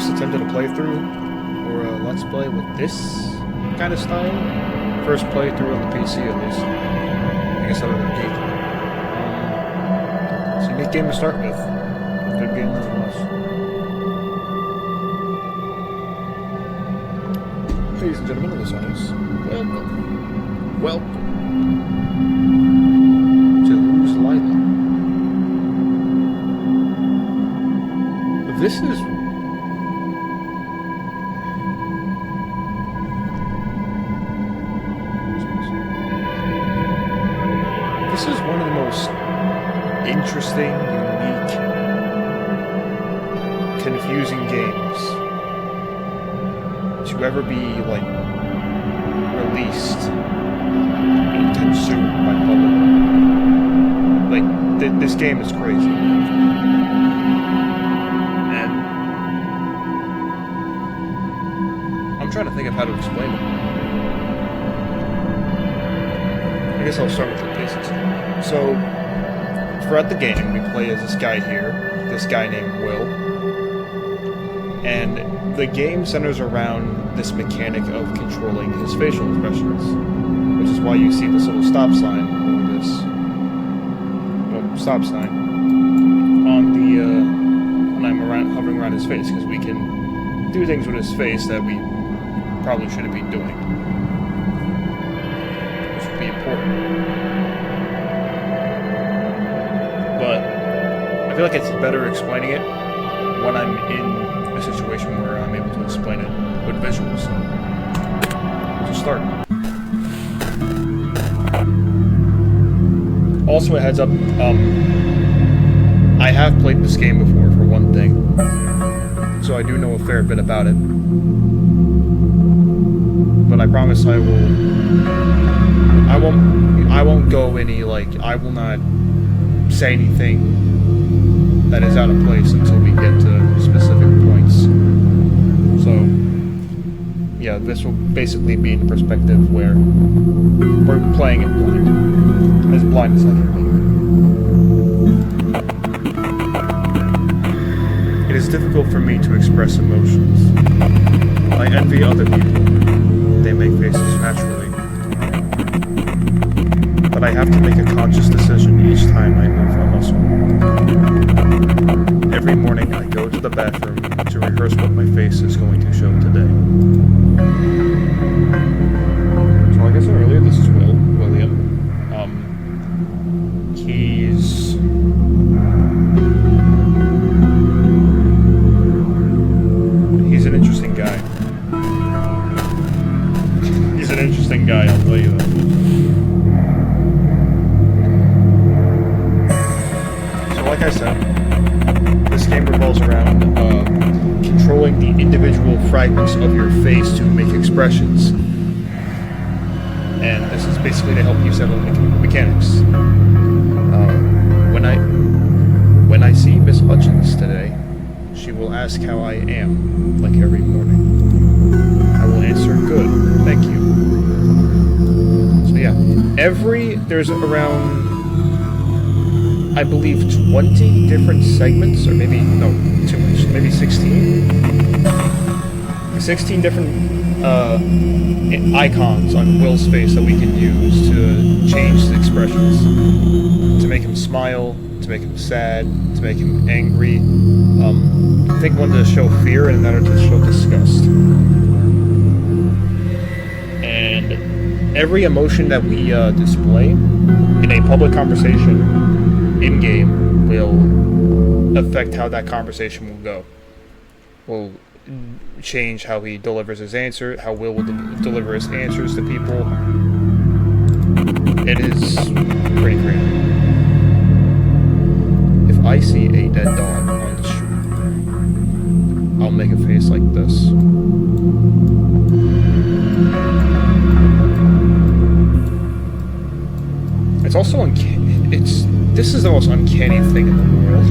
first attempt at a playthrough or a let's play with this kind of style. First playthrough on the PC at least. I guess other than Geek. It's a neat game to start with. A good game nonetheless. Ladies and gentlemen of the Sonics, welcome. Welcome to Who's Lila. This is... This is one of the most interesting, unique, confusing games to ever be, like, released and consumed by public. Like, this game is crazy. And I'm trying to think of how to explain it. I guess I'll start with the basics. So, throughout the game, we play as this guy here, this guy named Will. And the game centers around this mechanic of controlling his facial expressions, which is why you see this little stop sign, or this stop sign, on the when I'm hovering around his face, because we can do things with his face that we probably shouldn't be doing, which would be important. But I feel like it's better explaining it when I'm in a situation where I'm able to explain it with visuals. So let's start. Also, a heads up, I have played this game before, for one thing, so I do know a fair bit about it. But I promise I won't go any, like, I will not say anything that is out of place until we get to specific points. So, yeah, this will basically be in the perspective where we're playing it blind as I can be. It is difficult for me to express emotions. I envy other people. They make faces naturally. But I have to make a conscious decision each time I move a muscle. Every morning I go to the bathroom to rehearse what my face is going to show today. So like I said earlier, this is William. He's an interesting guy. He's an interesting guy, I'll tell you that. Like I said, this game revolves around controlling the individual fragments of your face to make expressions. And this is basically to help you settle mechanics. When I see Miss Hutchins today, she will ask how I am, like every morning. I will answer, good, thank you. So yeah, there's around, I believe, 20 different segments, or maybe, no, too much, maybe 16? 16 different icons on Will's face that we can use to change the expressions. To make him smile, to make him sad, to make him angry. I think one to show fear and another to show disgust. And every emotion that we display in a public conversation in-game will affect how that conversation will go. Will change how he delivers his answer, how Will deliver his answers to people. It is pretty crazy. If I see a dead dog on the street, I'll make a face like this. It's also uncanny. This is the most uncanny thing in the world.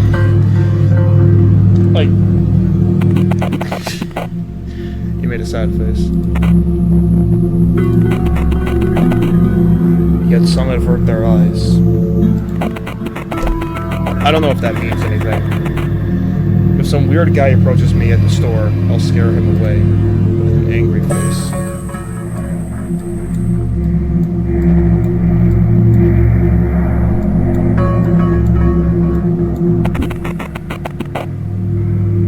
Like, you made a sad face. Yet some avert their eyes. I don't know if that means anything. If some weird guy approaches me at the store, I'll scare him away with an angry face.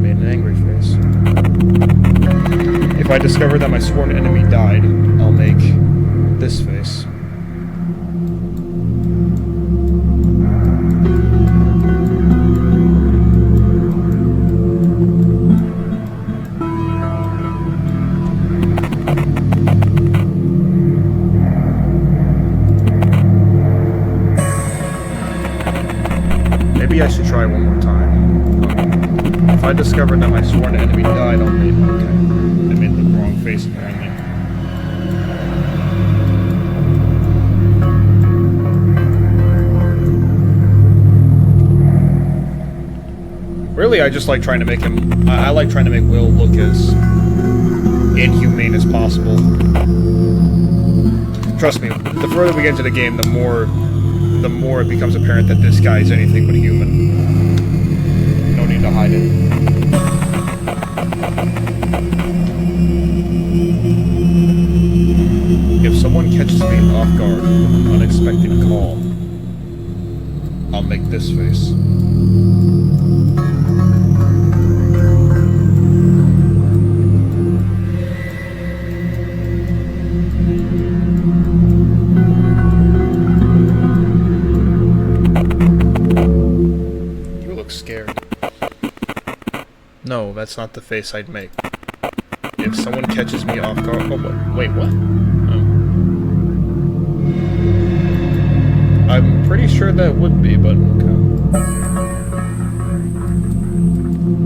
Made an angry face. If I discover that my sworn enemy died, I'll make this face. Maybe I should try one more time. If I discover that my sworn enemy died, I'll make... Okay. I made the wrong face, apparently. Really, I just like trying to make him... I like trying to make Will look as inhumane as possible. Trust me, the further we get into the game, the more it becomes apparent that this guy is anything but human. No need to hide it. If someone catches me off guard with an unexpected call, I'll make this face. Scared. No, that's not the face I'd make. If someone catches me off guard... Oh, wait, what? Oh. I'm pretty sure that would be, but okay.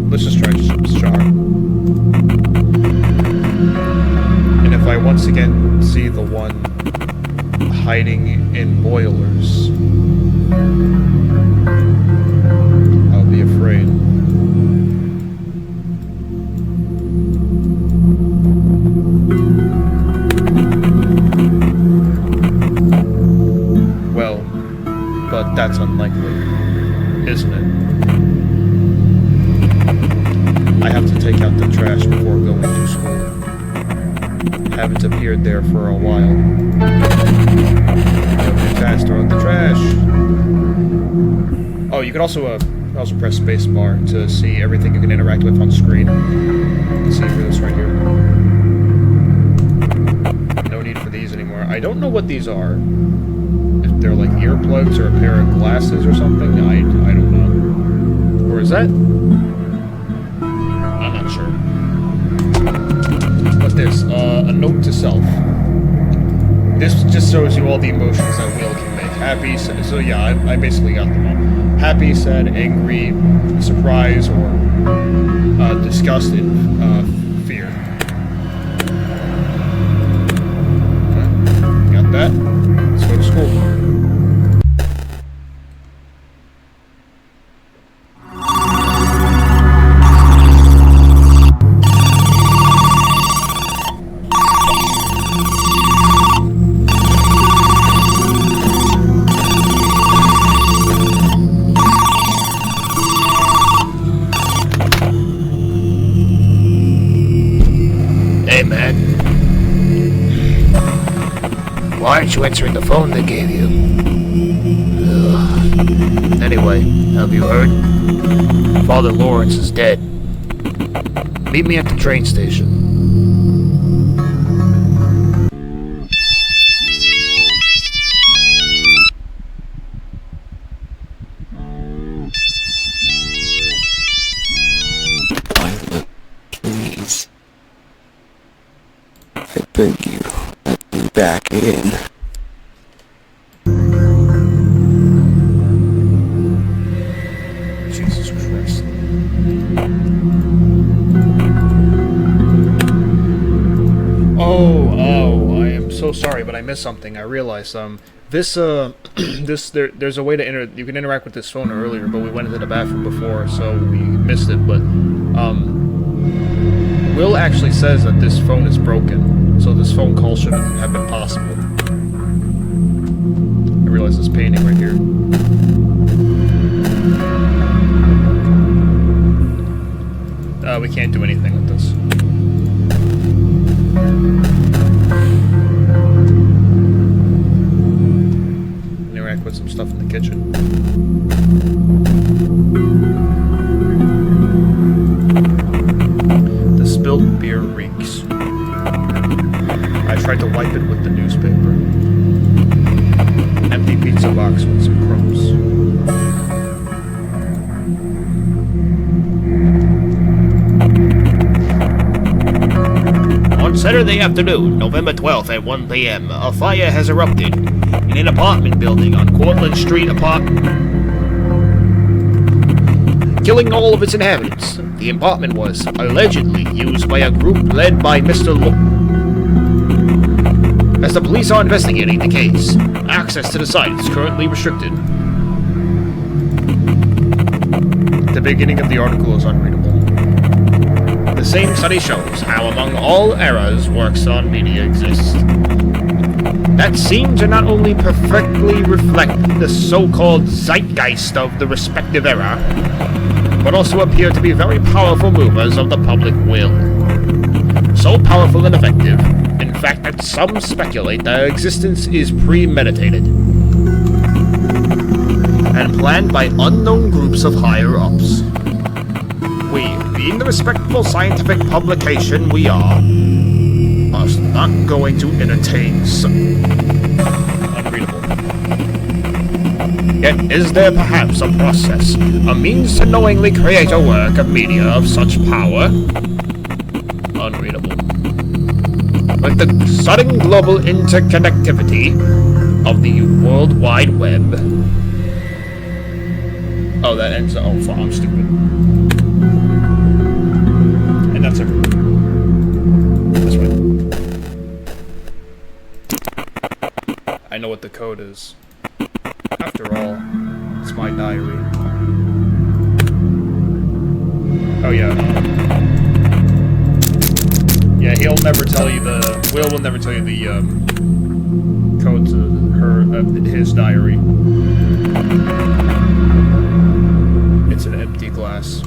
Let's just try shock. And if I once again see the one hiding in boilers... be afraid. Well, but that's unlikely, isn't it? I have to take out the trash before going to school. Haven't appeared there for a while. Fast, throw out the trash. Oh, you can also press spacebar to see everything you can interact with on screen. You can see this right here. No need for these anymore. I don't know what these are. If they're like earplugs or a pair of glasses or something, I don't know. Or is that? I'm not sure. What's this? A note to self. This just shows you all the emotions that Will can make. Happy, so yeah, I basically got them all. Happy, sad, angry, surprised, or disgusted, fear. Okay. Got that. Let's go to school. Why aren't you answering the phone they gave you? Ugh. Anyway, have you heard? Father Lawrence is dead. Meet me at the train station. Lila, please. I beg you. Back in. Jesus Christ. Oh, I am so sorry, but I missed something. I realized there's a way to you can interact with this phone earlier, but we went into the bathroom before, so we missed it. But Will actually says that this phone is broken, so this phone call shouldn't have been possible. I realize this painting right here. We can't do anything with this. Interact with some stuff in the kitchen. The spilled beer reeks. I tried to wipe it with the newspaper. Empty pizza box with some crumbs. On Saturday afternoon, November 12th at 1 p.m., a fire has erupted in an apartment building on Cortlandt Street, killing all of its inhabitants. The apartment was allegedly used by a group led by Mr. As the police are investigating the case, access to the site is currently restricted. The beginning of the article is unreadable. The same study shows how among all eras works on media exists that seem to not only perfectly reflect the so-called zeitgeist of the respective era, but also appear to be very powerful movers of the public will. So powerful and effective, in fact, that some speculate their existence is premeditated and planned by unknown groups of higher-ups. We, being the respectful scientific publication we are not going to entertain Unreadable. Yet is there perhaps a process, a means to knowingly create a work of media of such power? Unreadable. Like the sudden global interconnectivity of the World Wide Web. Oh, that ends. Oh, I'm stupid. And that's everyone. This way. I know what the code is. After all, it's my diary. Oh yeah. Yeah, he'll never tell you the. Will never tell you the code to his diary. It's an empty glass.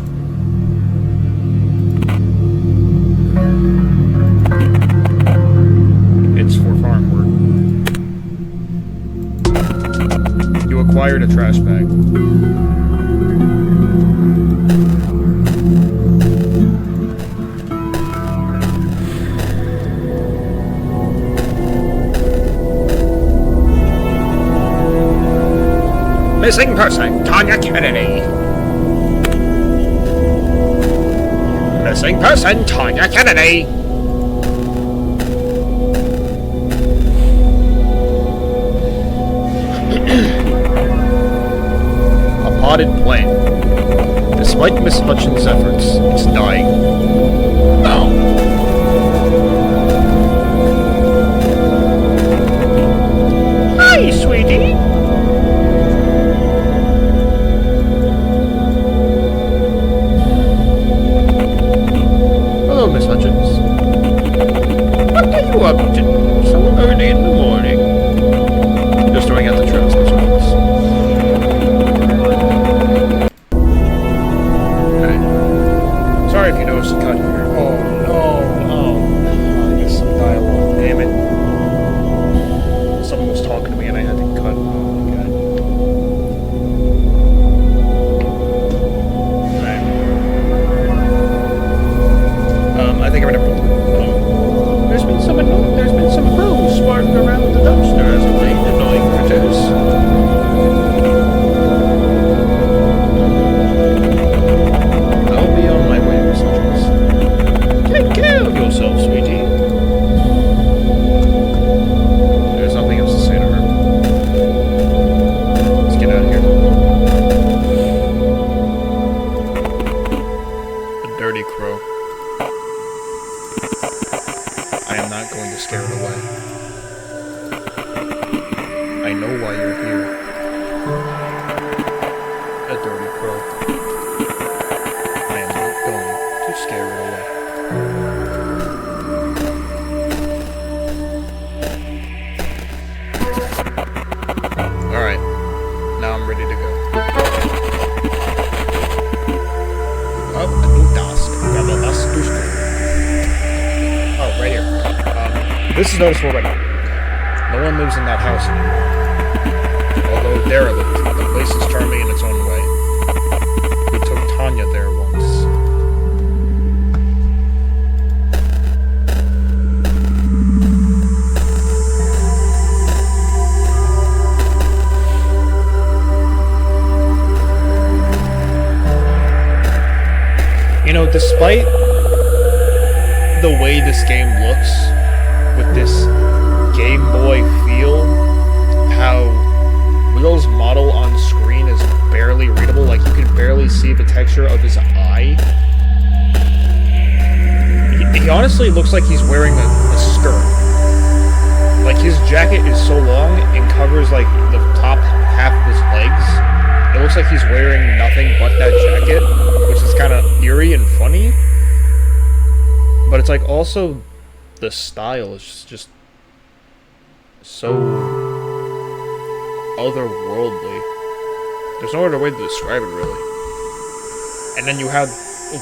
It's for farm work. You acquired a trash bag. Missing person, Tanya Kennedy. Missing person, Tanya Kennedy. A potted plant. Despite Miss Hutchins' efforts, it's dying. Oh. Hi, sweetie. Hello, Miss Hutchins. What are you up to so early in the morning? Just throwing out the trash, Miss Hutchins. Sorry if you noticed a cut here. Oh no, I guess some dialogue. Damn it. Someone was talking to me and I had to cut. Oh my god. Alright. I think I remember. There's been some crows smarting around the dumpster as of late, annoying critters. I'll be on my way, Miss Hutchins. Take care of yourself, sweetie. There's nothing else to say to her. Let's get out of here. A dirty crow. I am not going to scare it away. I know why you're here. A dirty crow. I am not going to scare it away. Alright. Now I'm ready to go. Up a new task. Grab a noticeable right now. No one lives in that house anymore. Although derelict, the place is charming in its own way. We took Tanya there once. You know, despite the way this game looks, with this Game Boy feel, how Will's model on screen is barely readable, like you can barely see the texture of his eye. He honestly looks like he's wearing a skirt. Like his jacket is so long and covers like the top half of his legs. It looks like he's wearing nothing but that jacket, which is kind of eerie and funny. But it's like also the style is just so otherworldly. There's no other way to describe it, really. And then you have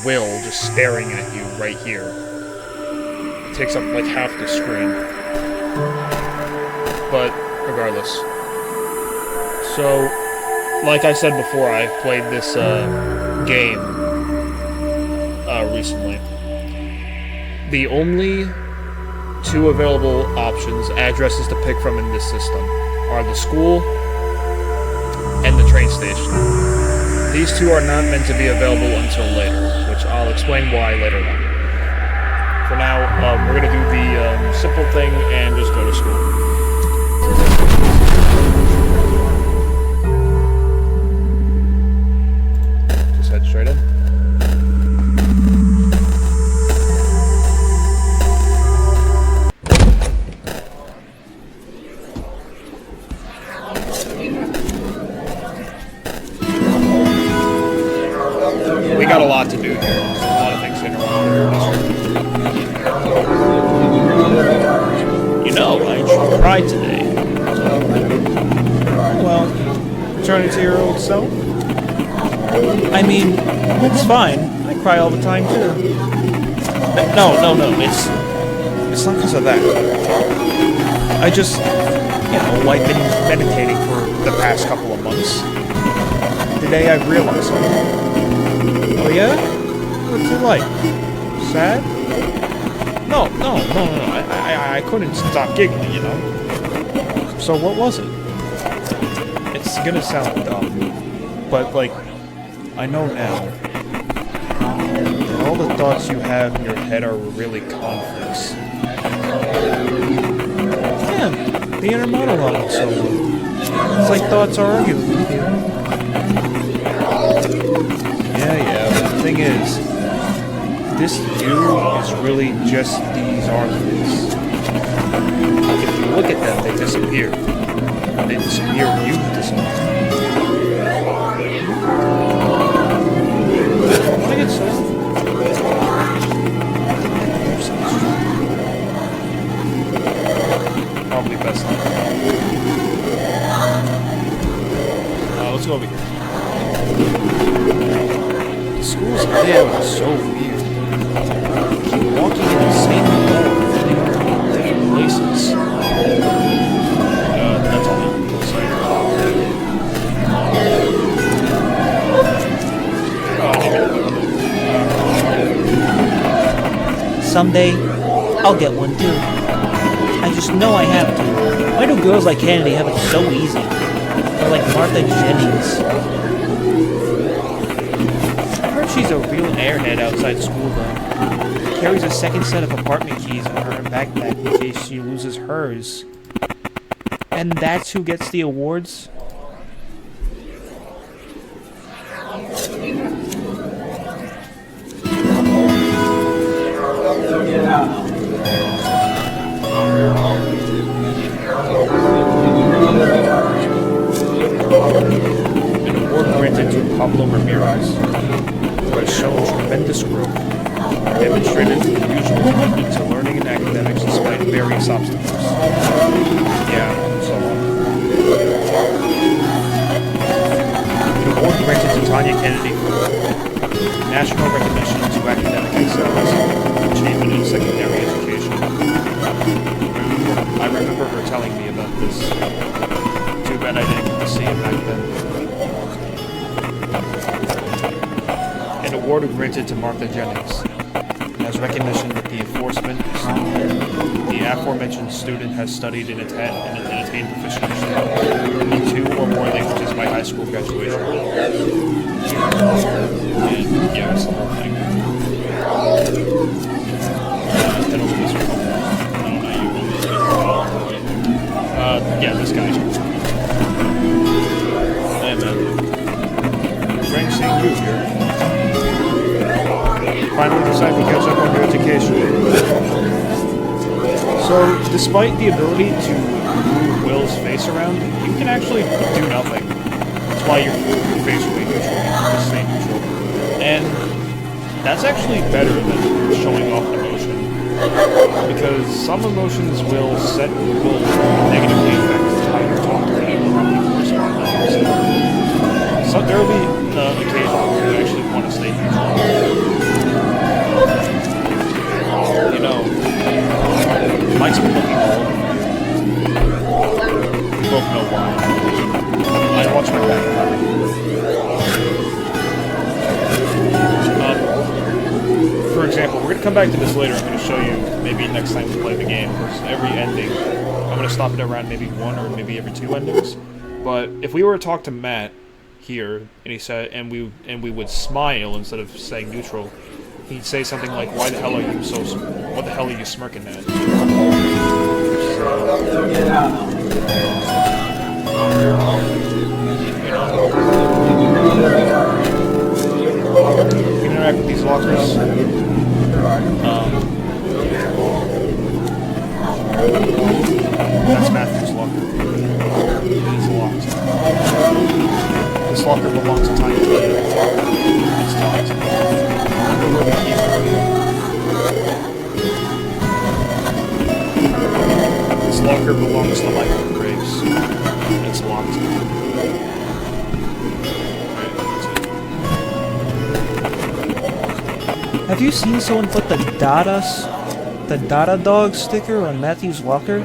Will just staring at you right here. It takes up like half the screen. But regardless. So, like I said before, I played this game recently. The only two available options, addresses to pick from in this system, are the school and the train station. These two are not meant to be available until later, which I'll explain why later on. For now, we're going to do the simple thing and just go to school. Just head straight in. We got a lot to do here. There's a lot of things to interrupt. You know, I cried today. Well, returning to your old self? I mean, it's fine. I cry all the time, too. No, it's not because of that. I just, I've been meditating for the past couple of months. Today I realized something. Oh yeah? What's it like? Sad? No. I couldn't stop giggling, you know? So what was it? It's gonna sound dumb, but like, I know now. All the thoughts you have in your head are really conflicts. Yeah, the inner monologue, so it's like thoughts are arguing with you. Yeah, but the thing is, this you is really just these arguments. If you look at them, they disappear. They disappear when you disappear. Wanna get some? Probably best not. Let's go over here. The school's layout is so weird. You keep walking in the same hall, in different places. That's all I'm saying. Someday, I'll get one too. I just know I have to. Why do girls like Kennedy have it so easy? They're like Martha Jennings. I heard she's a real airhead outside school though. Carries a second set of apartment keys in her backpack in case she loses hers. And that's who gets the awards? An award granted to Pablo Ramirez, who has shown tremendous growth, demonstrated the usual commitment to learning and academics despite various obstacles. Yeah, so on. An award granted to Tanya Kennedy for national recognition to academic excellence, achievement in secondary education. telling me about this. Too bad I didn't get to see it back then. An award granted to Martha Jennings as recognition that the enforcement the aforementioned student has studied and attained proficiency in 2 or more languages by high school graduation. And yeah, that's the whole thing. Head over this one. Yeah, this guy. Hey, man. Great seeing you here. Finally decided to catch up on your education. So, despite the ability to move Will's face around, you can actually do nothing. That's why your face will be neutral. Just stay neutral. And that's actually better than showing off emotion. Because some emotions will negatively affect how you talk to people, how people respond to you. So there will be occasions where you actually want to stay neutral. You know, Mike's been looking all over you. We both know why. I watch my back. For example, we're going to come back to this later. I'm going to show you maybe next time we play the game. Because every ending, I'm going to stop it around maybe 1 or maybe every 2 endings. But if we were to talk to Matt here, and he said, and we would smile instead of saying neutral, he'd say something like, "Why the hell are you so? What the hell are you smirking at?" You interact with these lockers. That's Matthew's locker. It is locked. This locker belongs to Tiny. It's locked. I wonder where the key is. This locker belongs to Michael Graves. It's locked. Have you seen someone put the Dada dog sticker on Matthew's locker?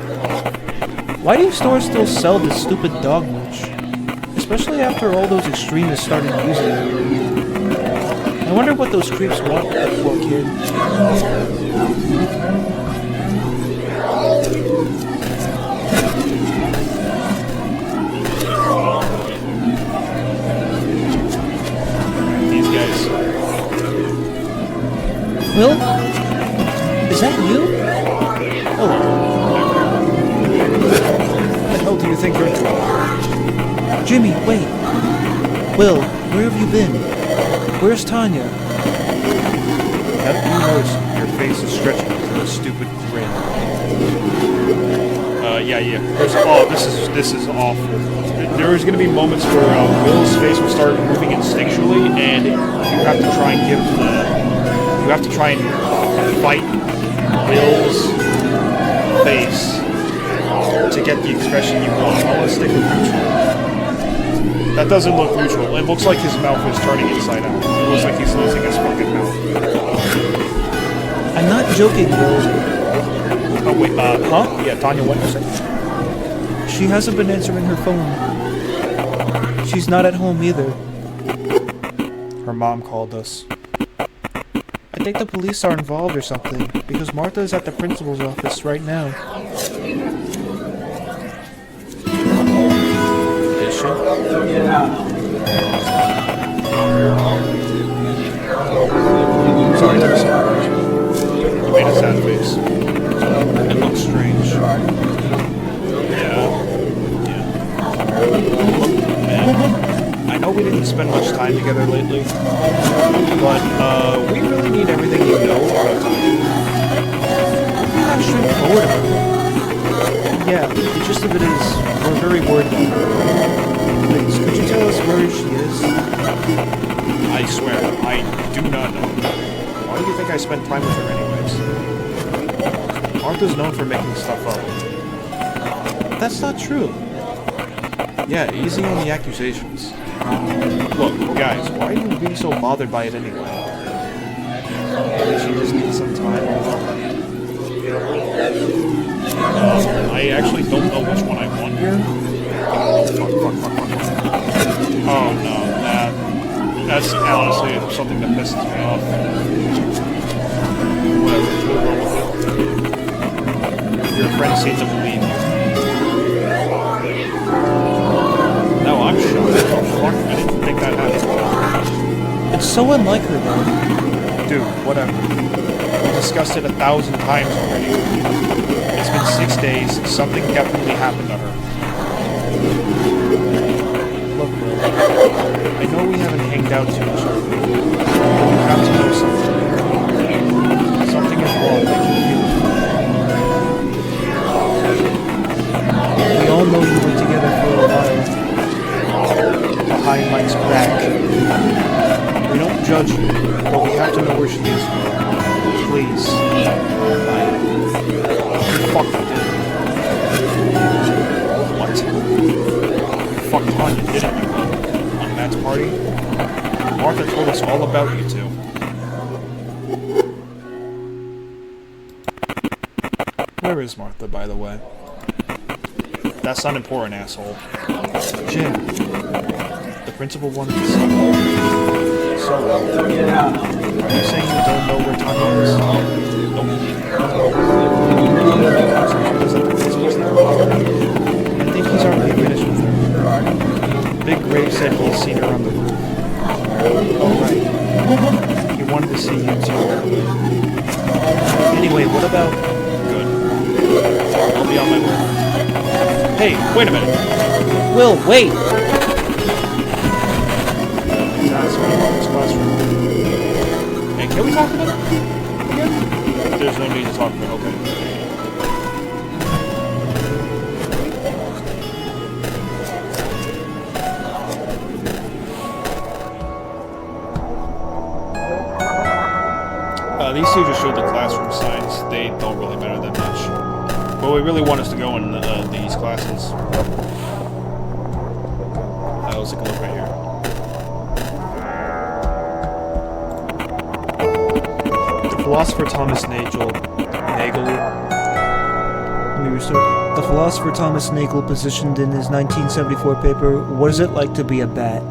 Why do stores still sell this stupid dog merch? Especially after all those extremists started using it. I wonder what those creeps want with that poor kid. These guys. Will? Is that you? Hello. What the hell do you think you're doing? Jimmy, wait. Will, where have you been? Where's Tanya? Haven't you noticed your face is stretching into a stupid grin? Yeah. This is awful. There's going to be moments where Will's face will start moving instinctually, and you have to try and fight Will's face to get the expression you want. I want to stick with neutral. That doesn't look neutral. It looks like his mouth is turning inside out. It looks like he's losing his fucking mouth. I'm not joking, Will. Oh wait, huh? Yeah, Tanya, what was it? She hasn't been answering her phone. She's not at home either. Her mom called us. I think the police are involved or something, because Martha is at the principal's office right now. Is she? Sorry, you made a sad face. It looks strange. Yeah. Man, I know we didn't spend much time together lately, but we really need everything you know about Tanya. You're not straightforward about it. Yeah, the gist of it is, we're very worried about her. Please, could you tell us where she is? I swear, I do not know. Why do you think I spent time with her anyways? Martha's known for making stuff up. That's not true. Yeah, easy on the accusations. Look, guys, why are you being so bothered by it anyway? Maybe she just needs some time alone. I actually don't know which one I want here. Oh, fuck. Oh, no. That's honestly something that pisses me off. Whatever. Your friends seem to believe you. No, I'm shocked. Fuck, I didn't think that happened. It's so unlike her, though. Dude, whatever. We discussed it 1,000 times already. It's been 6 days. Something definitely happened to her. Look, bro. I know we haven't hanged out too much lately, but you have to know something. Something is wrong. I can feel it. We all know you were together for a while. Behind Mike's back. We don't judge you, but we have to know where she is. Please. Fuck you did. What? You fucked Tanya, didn't you? On Matt's party? Martha told us all about you two. Where is Martha, by the way? That's not important, asshole. Jim. The principal wanted to see you. So, are you saying you don't know where Tanya is? Nope. Martha's at the principal's now? I think he's already finished with her. Big Grave said he's seen her on the roof. Oh, right. He wanted to see you too. Anyway, what about... Good. I'll be on my way. Hey, wait a minute. Will, wait! Hey, can we talk about it again? There's no need to talk about it, okay. These two just showed the classroom signs. They don't really matter that much. But we really want us to go in these classes. Let's take a look right here. The philosopher Thomas Nagel. The philosopher Thomas Nagel positioned in his 1974 paper, "What is it like to be a bat?"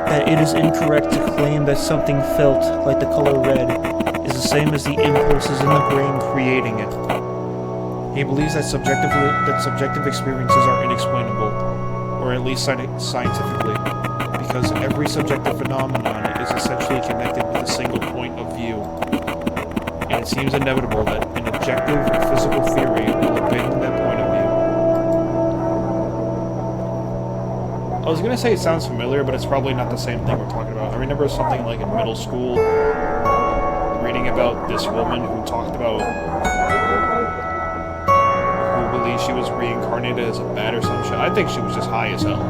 that it is incorrect to claim that something felt like the color red is the same as the impulses in the brain creating it. He believes that subjective experiences are inexplainable, or at least scientifically, because every subjective phenomenon is essentially connected with a single point of view. And it seems inevitable that an objective physical theory will abandon that point of view. I was gonna say it sounds familiar, but it's probably not the same thing we're talking about. I remember something like in middle school, reading about this woman who talked about who believed she was reincarnated as a bat or some shit. I think she was just high as hell.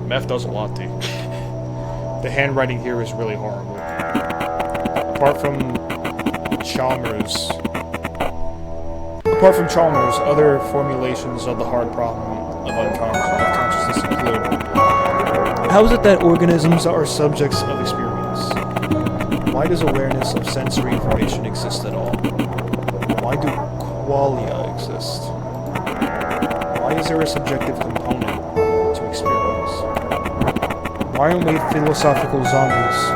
Meth does a lot to you. The handwriting here is really horrible. Apart from Chalmers, other formulations of the hard problem of consciousness include: how is it that organisms are subjects of experience? Why does awareness of sensory information exist at all? Why do qualia exist? Why is there a subjective component to experience? Why are we philosophical zombies?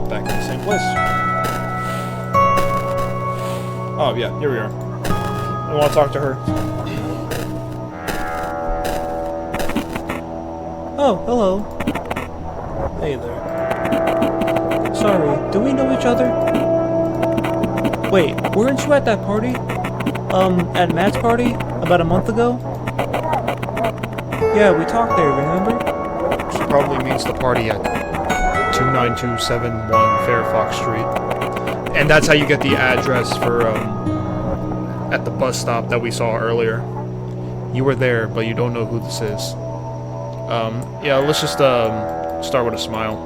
Back in the same place. Oh, yeah, here we are. I want to talk to her. Oh, hello. Hey there. Sorry, do we know each other? Wait, weren't you at that party? At Matt's party? About a month ago? Yeah, we talked there, remember? She probably means the party at 29271 Fairfax Street. And that's how you get the address for, at the bus stop that we saw earlier. You were there, but you don't know who this is. Yeah, let's just, start with a smile.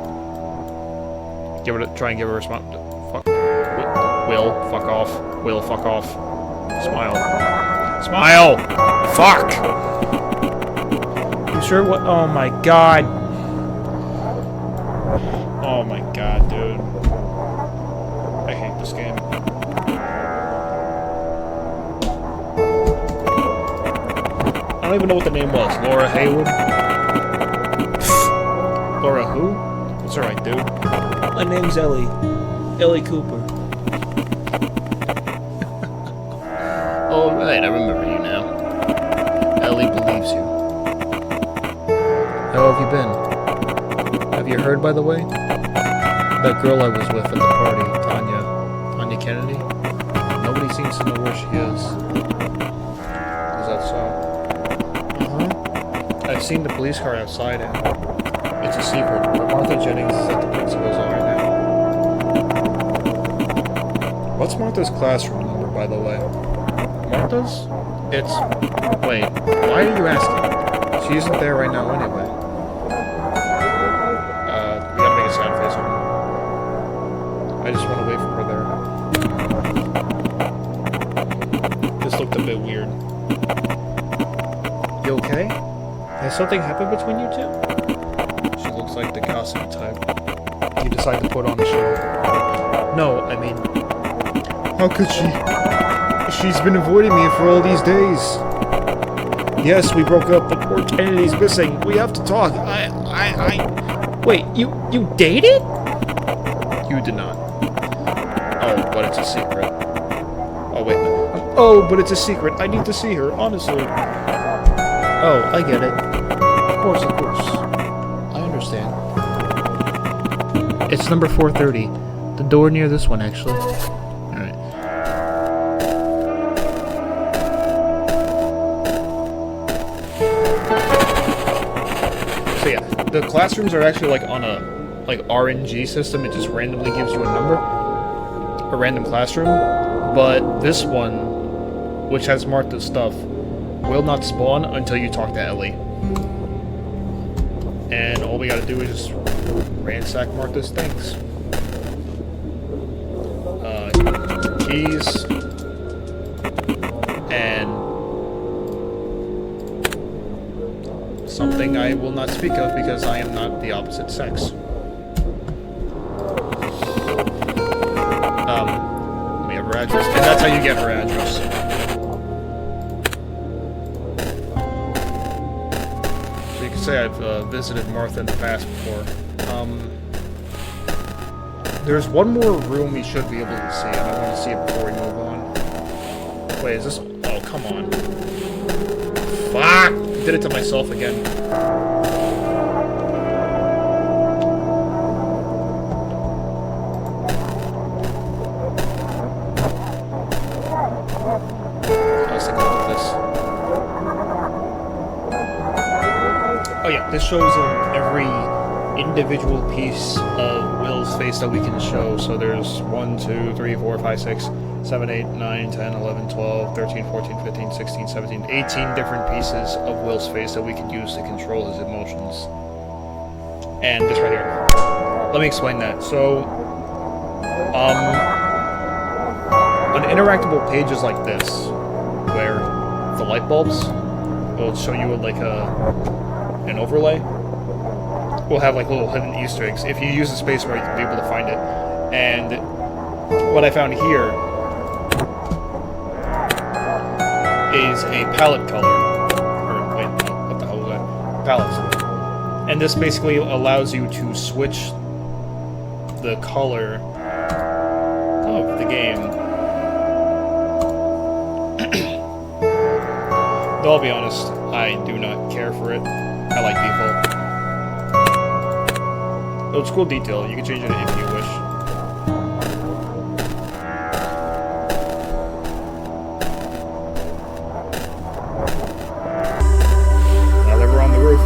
Try and give her a smile. Fuck. Will, fuck off. Will, fuck off. Smile. Smile! Fuck! You sure what? Oh my god. Oh my god, dude. I hate this game. I don't even know what the name was. Laura Haywood? Laura who? It's alright, dude. My name's Ellie. Ellie Cooper. Alright, I remember you now. Ellie believes you. How have you been? Have you heard, by the way? That girl I was with at the party, Tanya Kennedy? Nobody seems to know where she is. Is that so? Uh-huh. I've seen the police car outside it. It's a secret, but Martha Jennings is at the principal's right now. What's Martha's classroom number, by the way? Martha's? It's... Wait, why are you asking? She isn't there right now anyway. We gotta make a sad face on her. I just want to wait for her there. This looked a bit weird. You okay? Has something happened between you two? She looks like the gossip type. You decide to put on a show. No, I mean... How could she? She's been avoiding me for all these days. Yes, we broke up, but poor Kennedy's missing. We have to talk. Wait, you dated? You did not. Oh, but it's a secret. Oh, wait. Oh, but it's a secret. I need to see her, honestly. Oh, I get it. Of course. I understand. It's number 430. The door near this one, actually. Alright. So yeah, the classrooms are actually like on a RNG system. It just randomly gives you a number. A random classroom. But this one, which has Martha's stuff, will not spawn until you talk to Ellie. And all we gotta do is just ransack Martha's things. Keys. And something I will not speak of because I am not the opposite sex. Let me have her address. And that's how you get her address. So you can say I've visited Martha in the past before. There's one more room we should be able to see, and I want to see it before we move on. Wait, is this... Oh, come on. Fuck! I did it to myself again. Let's take a look at this. Oh yeah, this shows every individual piece of Will's face that we can show. So there's 1, 2, 3, 4, 5, 6, 7, 8, 9, 10, 11, 12, 13, 14, 15, 16, 17, 18 different pieces of Will's face that we can use to control his emotions. And this right here. Let me explain that. So, on interactable pages like this, where the light bulbs will show you like an overlay, we'll have like little hidden Easter eggs. If you use the spacebar, you can be able to find it. And what I found here is a palette color. Or wait, no, what the hell was that? Palette. And this basically allows you to switch the color of the game. Though I'll be honest, I do not care for it. I like default. Old school detail, you can change it if you wish. Now that we're on the roof,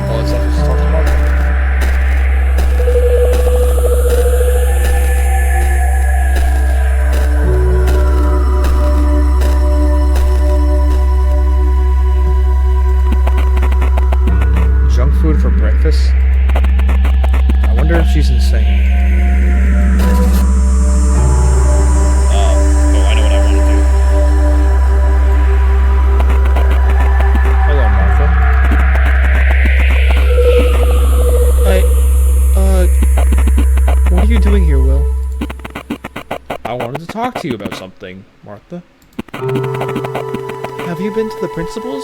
all that's left is to talk to Martha. Junk food for breakfast? I wonder if she's here, Will? I wanted to talk to you about something, Martha. Have you been to the principal's?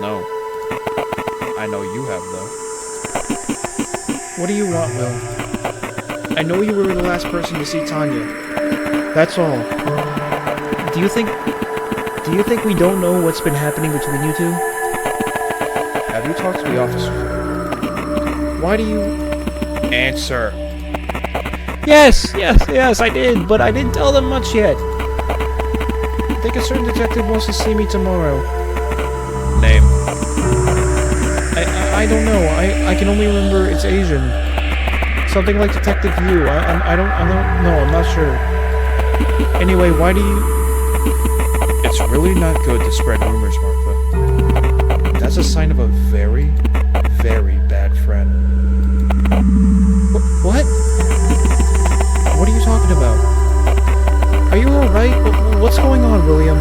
No. I know you have, though. What do you want, Will? I know you were the last person to see Tanya. That's all. Do you think we don't know what's been happening between you two? Have you talked to the officer? Why do you... Answer. Yes, I did, but I didn't tell them much yet. I think a certain detective wants to see me tomorrow. Name. I don't know. I can only remember it's Asian. Something like Detective Yu. I don't know. I'm not sure. Anyway, why do you... It's really not good to spread rumors, Martha. That's a sign of a very, very bad friend. What? What are you talking about? Are you alright? What's going on, William?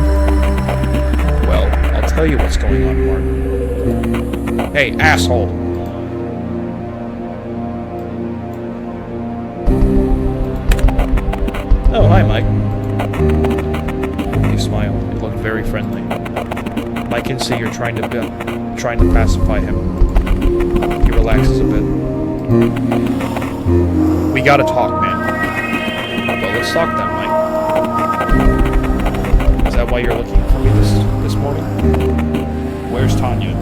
Well, I'll tell you what's going on, Martin. Hey, asshole! Oh, hi, Mike. You smile. You look very friendly. I can see you're trying to pacify him. He relaxes a bit. We gotta talk, man. Well, let's talk then, Mike. Is that why you're looking for me this morning? Where's Tanya?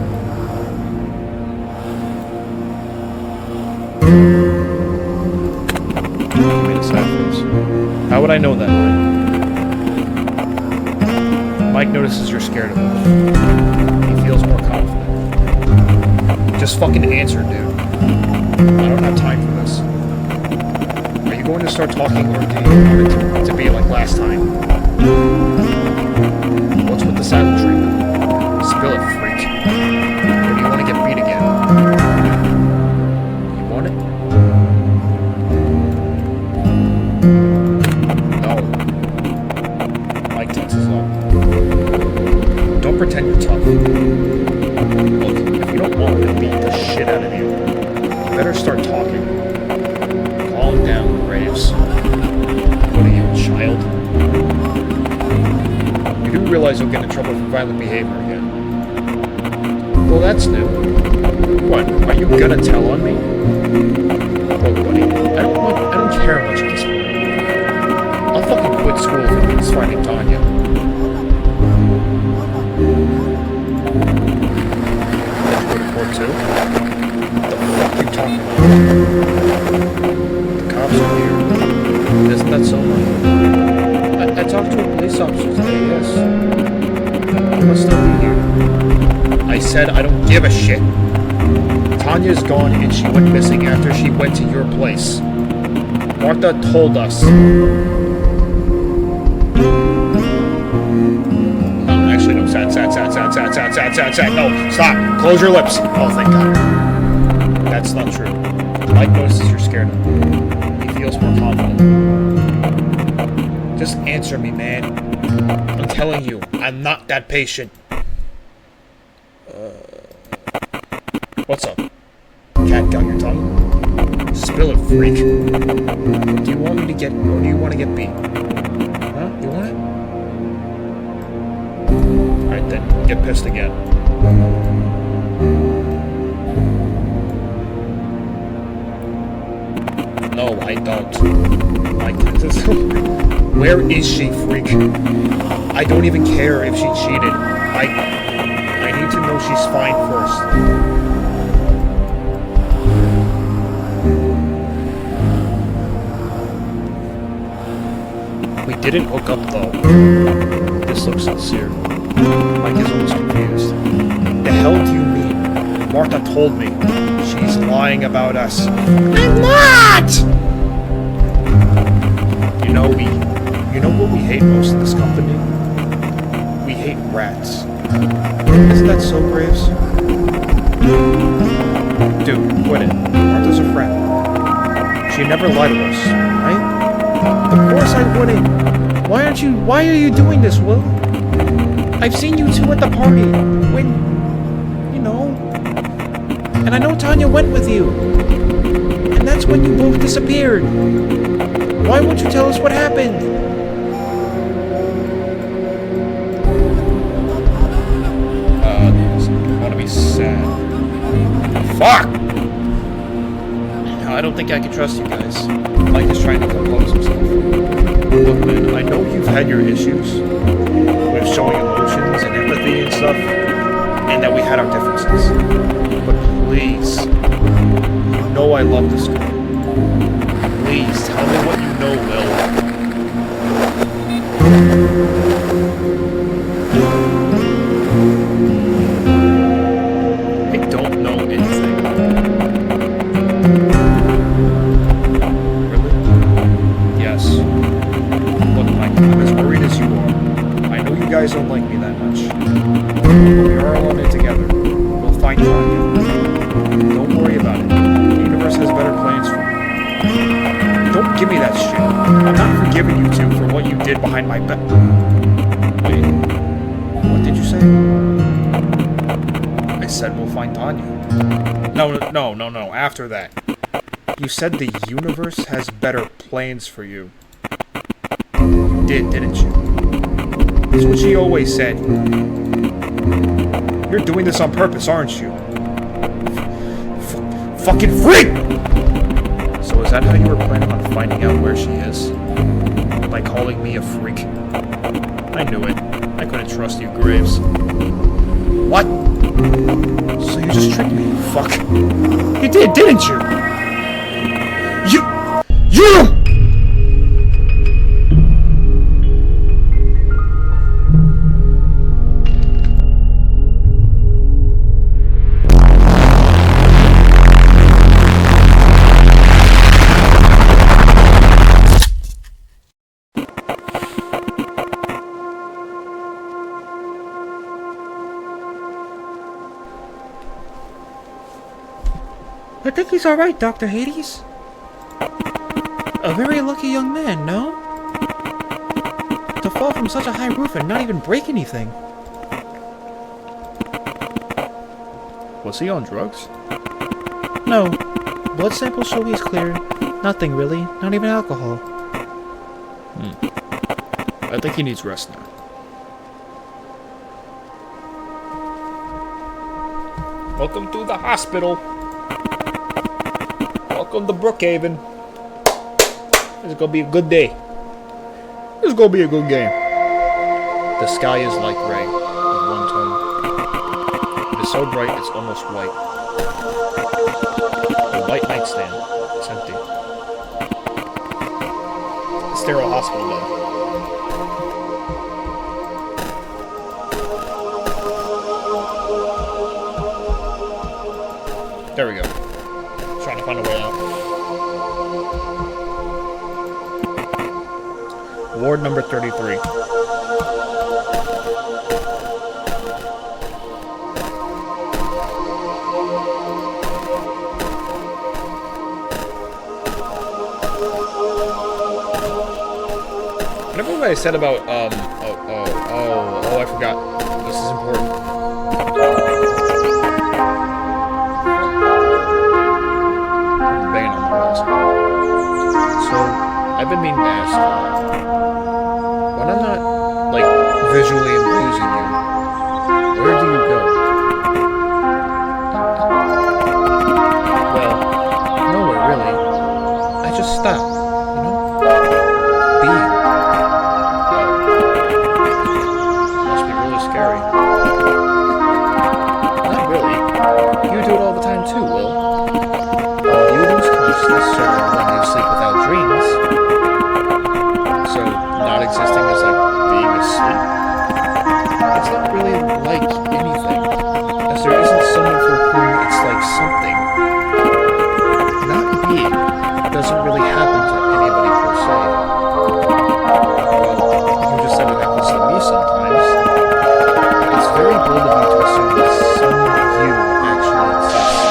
You made a sad face. How would I know that, Mike? Mike notices you're scared of him. He feels more confident. Just fucking answer, dude. I don't have time for this. Are you going to start talking, or do you want it to be like last time? What's with the silent treatment? Spill it, freak. Or do you want to get beat again? You want it? No. Mike tenses up. Don't pretend you're tough. Look, if you don't want me to beat the shit out of you, you better start talking. Calm down, Graves. What are you, a child? You do realize you'll get in trouble for violent behavior again. Well, that's new. What, are you gonna tell on me? Look, buddy, I don't care much at this point. I'll fucking quit school if it means finding Tanya. Court too? What the fuck are you talking about? The cops are here. Isn't that so much? I talked to a police officer today, yes. He must still be here. I said I don't give a shit. Tanya's gone and she went missing after she went to your place. Martha told us. Actually, no, sad. No, stop. Close your lips. Oh, thank God. That's not true. Mike notices you're scared of him. He feels more confident. Just answer me, man. I'm telling you, I'm not that patient. What's up? Cat got your tongue? Spill it, freak. Do you want me to get, or do you want to get beat? Huh? You want it? Alright then, get pissed again. No, I don't. Where is she, freak? I don't even care if she cheated. I need to know she's fine first. We didn't hook up, though. This looks sincere. Mike is almost confused. The hell do you mean? Martha told me. She's lying about us. I'm not! You know what we hate most in this company? We hate rats. Isn't that so, Graves? Dude, quit it. Martha's a friend. She never lied to us, right? Of course I wouldn't. Why are you doing this, Will? I've seen you two at the party. When, and I know Tanya went with you. And That's when you both disappeared. Why won't you tell us what happened? I want to be sad. Fuck! I don't think I can trust you guys. Mike is trying to compose himself. Look, man, I know you've had your issues with showing emotions and empathy and stuff, and that we had our differences. But please, you know I love this girl. Please, tell me what you know, Will. I don't know anything. Really? Yes. Look, Mike, I'm as worried as you are. I know you guys don't like me that much. We are all in it together. We'll find you on you. Don't worry about it. The universe has better plans for you. Don't give me that shit. I'm not forgiving you two for what you did behind my back. Wait. What did you say? I said we'll find Tanya. No. After that. You said the universe has better plans for you. You did, didn't you? That's what she always said. You're doing this on purpose, aren't you? Fucking freak! So is that how you were planning on finding out where she is? By calling me a freak? I knew it. I couldn't trust you, Graves. What? So you just tricked me, fuck. You did, didn't you? You! I think he's alright, Dr. Hades. A very lucky young man, no? To fall from such a high roof and not even break anything. Was he on drugs? No. Blood samples show he's clear. Nothing really, not even alcohol. I think he needs rest now. Welcome to the hospital. Welcome to Brookhaven. This is gonna be a good day. This is gonna be a good game. The sky is light gray, with one tone. It is so bright it's almost white. The white nightstand. It's empty. Sterile hospital bed. There we go. Trying to find a way out. Ward number 33. Remember what I said about, I forgot. This is important. Banging on the walls. So, I've been meaning to ask you, when I'm not, like, visually imposing you, where do you go? Well, nowhere really. I just stop, you know? Being. Must be really scary. Not really. You do it all the time too, Will. You lose consciousness or when you sleep without dreams. So, not existing is like being asleep. It's not really like anything, as there isn't someone for whom it's like something. Not being doesn't really happen to anybody per se. Well, you just said it happens to me sometimes. It's very bold of you to assume that some you actually exists.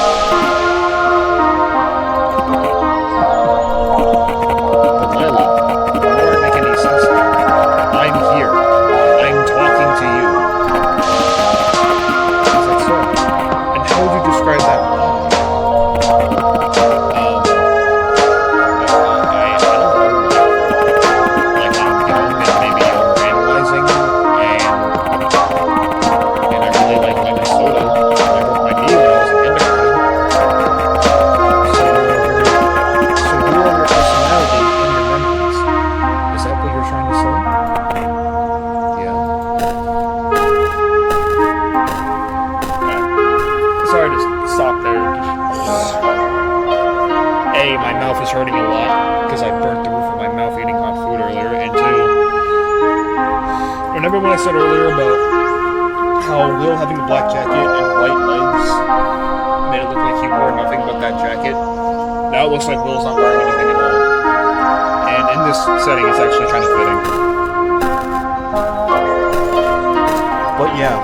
said earlier about how Will having a black jacket and white legs made it look like he wore nothing but that jacket. Now it looks like Will's not wearing anything at all. And in this setting, it's actually kind of fitting. But yeah.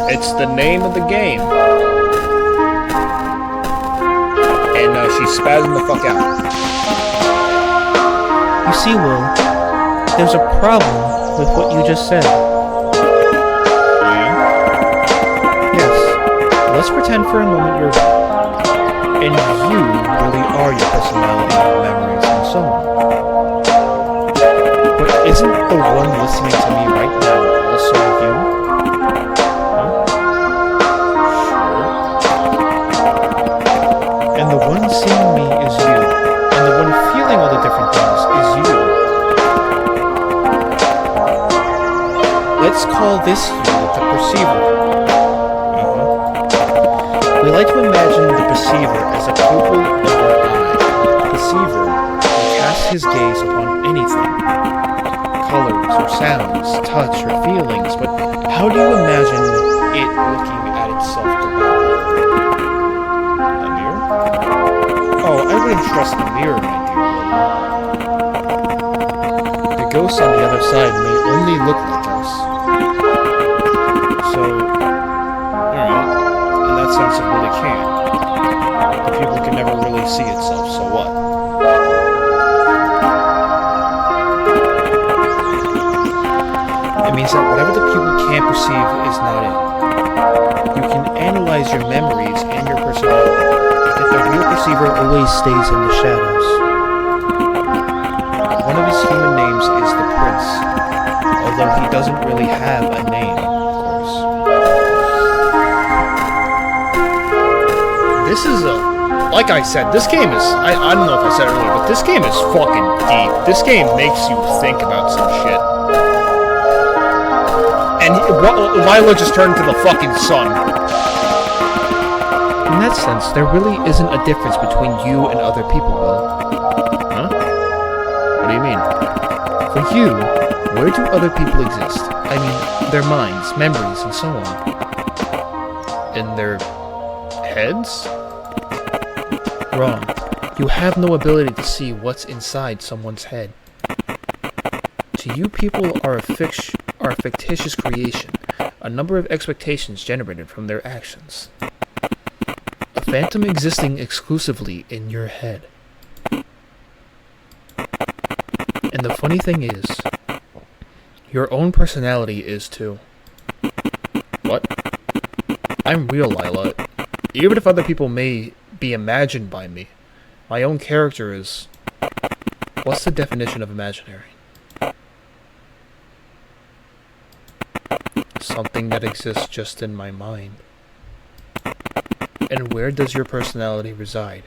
It's the name of the game. And she's spazzing the fuck out. You see, Will, there's a problem with what you just said. Yes, let's pretend for a moment you're right. And you really are your personality, memories, and so on. But isn't the one listening to me right now also you? Huh? Sure. And the one seeing me is you. And the one feeling all the different things is you. Let's call this you the perceiver. We like to imagine the perceiver as a pupil of our eye. The perceiver will cast his gaze upon anything. Colors or sounds, touch or feelings, but how do you imagine it looking at itself directly? A mirror? Oh, I wouldn't trust the mirror, my dear Lily. The ghosts on the other side may only look like us. So, alright, in that sense it really can't. The people can never really see itself, so what? It means that whatever the pupil can't perceive is not it. You can analyze your memories and your personality, yet the real perceiver always stays in the shadows. One of his human names is the Prince, although he doesn't really have a name, of course. This is like I said, this game is, I don't know if I said it earlier, but this game is fucking deep. This game makes you think about some shit. And Lila just turned to the fucking sun. In that sense, there really isn't a difference between you and other people, Will. Huh? What do you mean? For you, where do other people exist? I mean, their minds, memories, and so on. In their heads? Wrong. You have no ability to see what's inside someone's head. To you, people are a fictitious creation, a number of expectations generated from their actions. A phantom existing exclusively in your head. And the funny thing is, your own personality is too. What? I'm real, Lila. Even if other people may be imagined by me, my own character is... What's the definition of imaginary? Something that exists just in my mind. And where does your personality reside?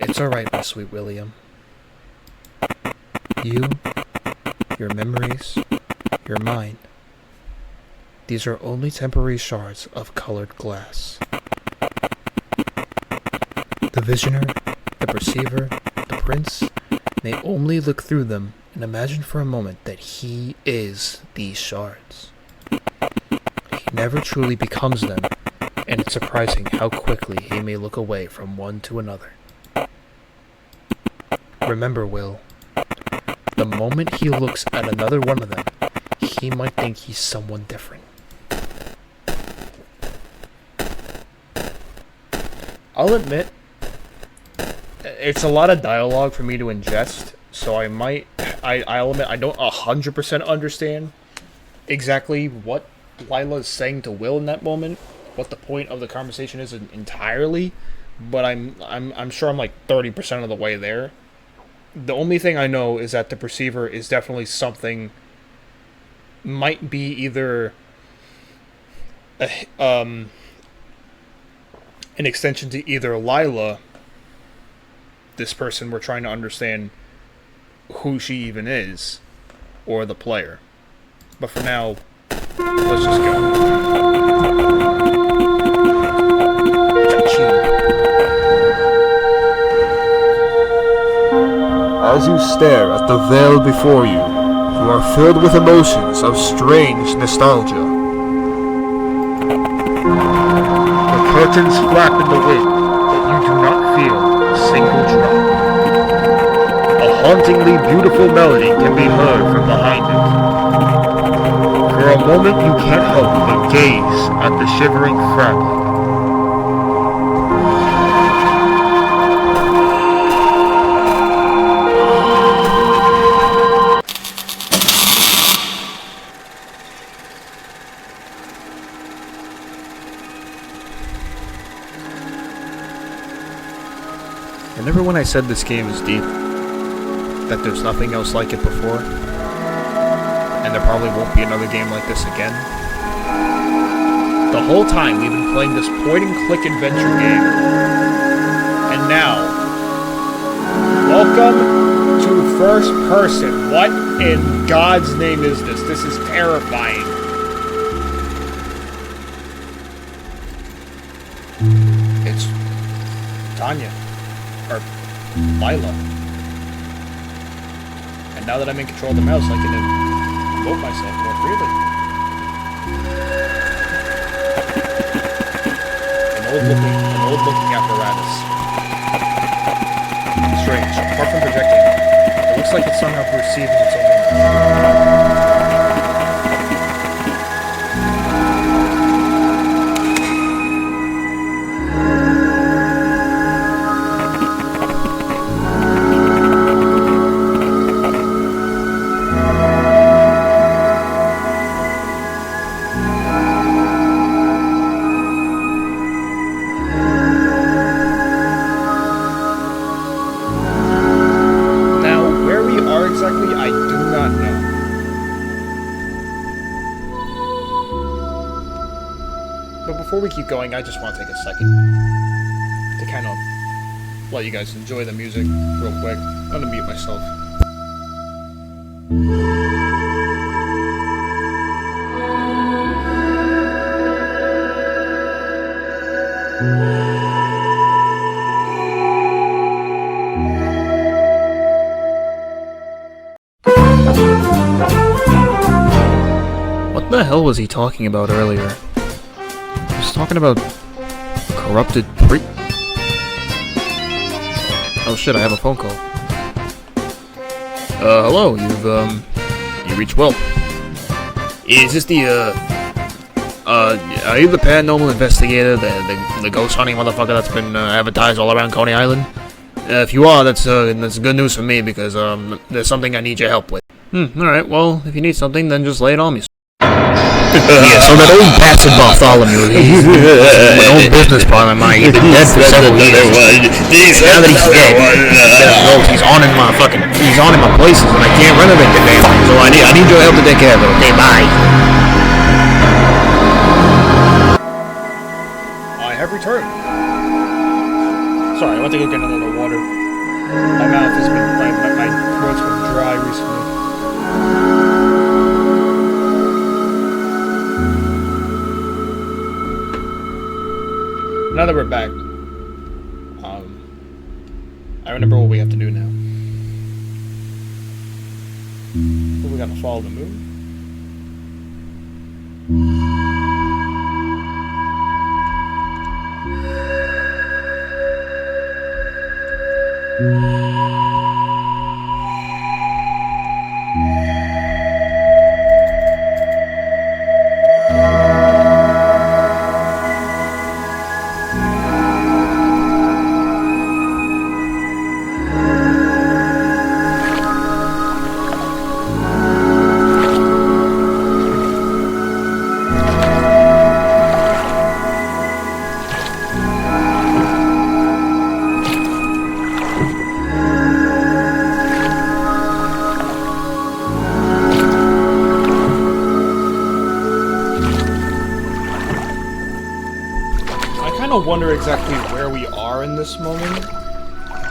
It's alright, my sweet William. You, your memories, your mind, these are only temporary shards of colored glass. The visioner, the perceiver, the prince may only look through them and imagine for a moment that he is these shards. He never truly becomes them, and it's surprising how quickly he may look away from one to another. Remember, Will, the moment he looks at another one of them, he might think he's someone different. I'll admit, it's a lot of dialogue for me to ingest, so I'll admit I don't 100% understand exactly what Lila is saying to Will in that moment, what the point of the conversation is entirely, but I'm sure I'm like 30% of the way there. The only thing I know is that the perceiver is definitely something, might be either an extension to either Lila, this person we're trying to understand who she even is, or the player. But for now, let's just go. As you stare at the veil before you, you are filled with emotions of strange nostalgia. The curtains flap in the wind, but you do not feel a single drop. A hauntingly beautiful melody can be heard from behind it. For a moment you can't help but gaze at the shivering fragment. Remember when I said this game is deep? That there's nothing else like it before? And there probably won't be another game like this again? The whole time we've been playing this point-and-click adventure game. And now, welcome to first person. What in God's name is this? This is terrifying. It's Tanya. Or Lila. And now that I'm in control of the mouse, I can invoke myself more freely. An old looking apparatus. Strange. Apart from projecting, it looks like it's somehow perceiving its own image. Exactly, I do not know. But before we keep going, I just want to take a second to kind of let you guys enjoy the music real quick. I'm gonna mute myself. What the hell was he talking about earlier? He was talking about corrupted Oh shit, I have a phone call. Hello, you reached Will. Is this are you the paranormal investigator, the ghost hunting motherfucker that's been advertised all around Coney Island? If you are, that's good news for me, because there's something I need your help with. Alright, well, if you need something, then just lay it on me. Yeah, so that old bastard Bartholomew, he's an old business partner of mine. He's been dead for several years. Now that he's dead, he's on in my places, and I can't renovate the damn thing. So I need your help to take care of it. Okay, bye. I have returned. Sorry, I went to go get another water. My mouth has been, my throat's been dry recently. Now that we're back, I remember what we have to do now. So we gotta follow the moon. I wonder exactly where we are in this moment,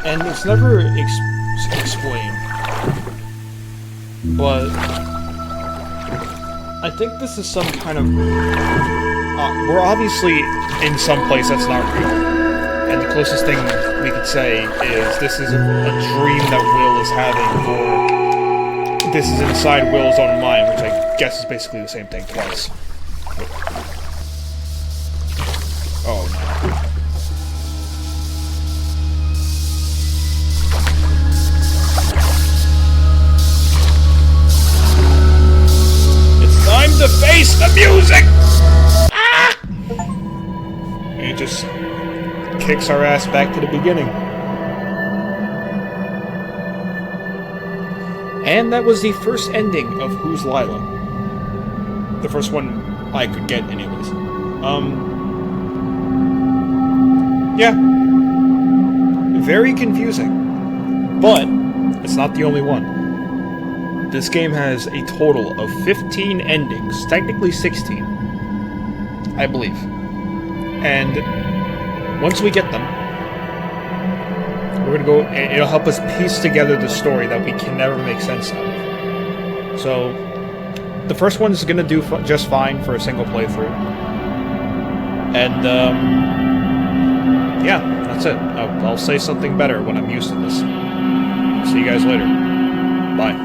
and it's never explained, but I think this is some kind of we're obviously in some place that's not real, and the closest thing we could say is this is a dream that Will is having, or this is inside Will's own mind, which I guess is basically the same thing twice. Oh no. It's time to face the music! Ah! And it just kicks our ass back to the beginning. And that was the first ending of Who's Lila? The first one I could get anyways. Yeah. Very confusing. But it's not the only one. This game has a total of 15 endings, technically 16, I believe. And once we get them, we're gonna go, it'll help us piece together the story that we can never make sense out of. So, the first one is gonna do just fine for a single playthrough. And, yeah, that's it. I'll say something better when I'm used to this. See you guys later. Bye.